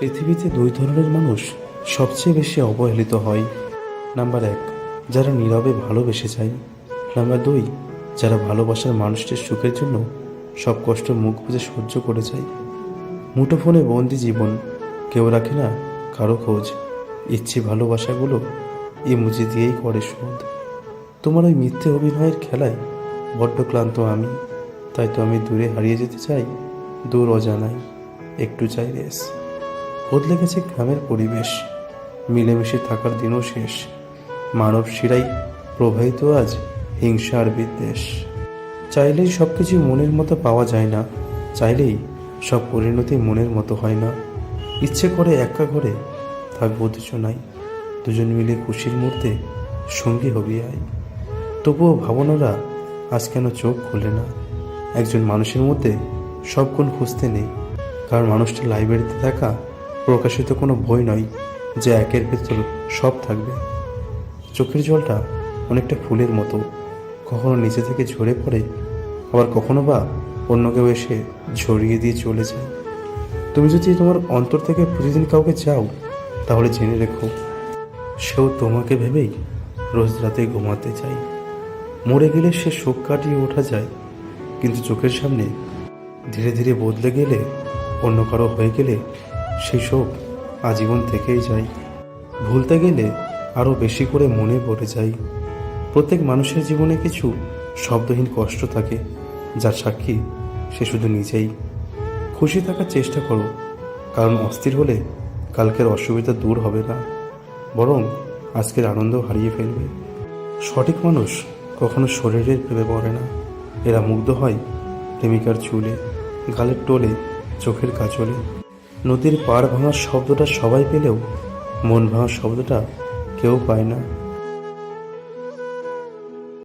পৃথিবীতে দুই ধরনের মানুষ সবচেয়ে বেশি অবহেলিত হয়। নাম্বার এক, যারা নীরবে ভালোবেসে যায়। নাম্বার দুই, যারা ভালোবাসার মানুষটির সুখের জন্য সব কষ্ট মুখ বুজে সহ্য করে যায়। মুঠোফোনে বন্দি জীবন, কেউ রাখে না কারো খোঁজ। ইচ্ছে ভালোবাসাগুলো ইমোজি দিয়েই করে শোধ। তোমার ওই মিথ্যে অভিনয়ের খেলায় বড্ড ক্লান্ত আমি, তাই তো আমি দূরে হারিয়ে যেতে চাই, দূর অজানায় একটু চাই রেস। বদলে গেছে গ্রামের পরিবেশ, মিলেমিশে থাকার দিনও শেষ। মানব শিরায় প্রবাহিত আজ হিংসা আর বিদ্বেষ। চাইলেই সব কিছু মনের মতো পাওয়া যায় না, চাইলেই সব পরিণতি মনের মতো হয় না। ইচ্ছে করে একা ঘরে থাকবো দুজনাই, দুজন মিলে খুশির মুহূর্তে সঙ্গী হবি আয়। তবুও ভাবনারা আজ কেন চোখ খোলে না? একজন মানুষের মধ্যে সব গুণ খুঁজতে নেই, কারণ মানুষটা লাইব্রেরিতে থাকা প্রকাশিত কোনো বই নয় যে একের ভেতর সব থাকবে। চোখের জলটা অনেকটা ফুলের মতো, কখনো নিচে থেকে ঝরে পড়ে, আবার কখনো বা অন্য কেউ এসে ঝরিয়ে দিয়ে চলে যায়। তুমি যদি তোমার অন্তর থেকে প্রতিদিন কাউকে চাও, তাহলে জেনে রেখো সেও তোমাকে ভেবেই রোজ রাতে ঘুমাতে চাই। মরে গেলে সে শোক কাটিয়ে ওঠা যায়, কিন্তু চোখের সামনে ধীরে ধীরে বদলে গেলে, অন্য কারো হয়ে গেলে সেই শোক আজীবন থেকেই যায়। ভুলতে গেলে আরও বেশি করে মনে পড়ে যায়। প্রত্যেক মানুষের জীবনে কিছু শব্দহীন কষ্ট থাকে, যার সাক্ষী সে শুধু নিজেই। খুশি থাকার চেষ্টা করো, কারণ অস্থির হলে কালকের অসুবিধা দূর হবে না, বরং আজকের আনন্দ হারিয়ে ফেলবে। সঠিক মানুষ কখনো শরীরের প্রেমে পড়ে না, এরা মুগ্ধ হয় প্রেমিকার চুলে, গালের টোলে, চোখের কাজলে। নদীর পাড় ভাঙার শব্দটা সবাই পেলেও মন ভাঙার শব্দটা কেউ পায় না।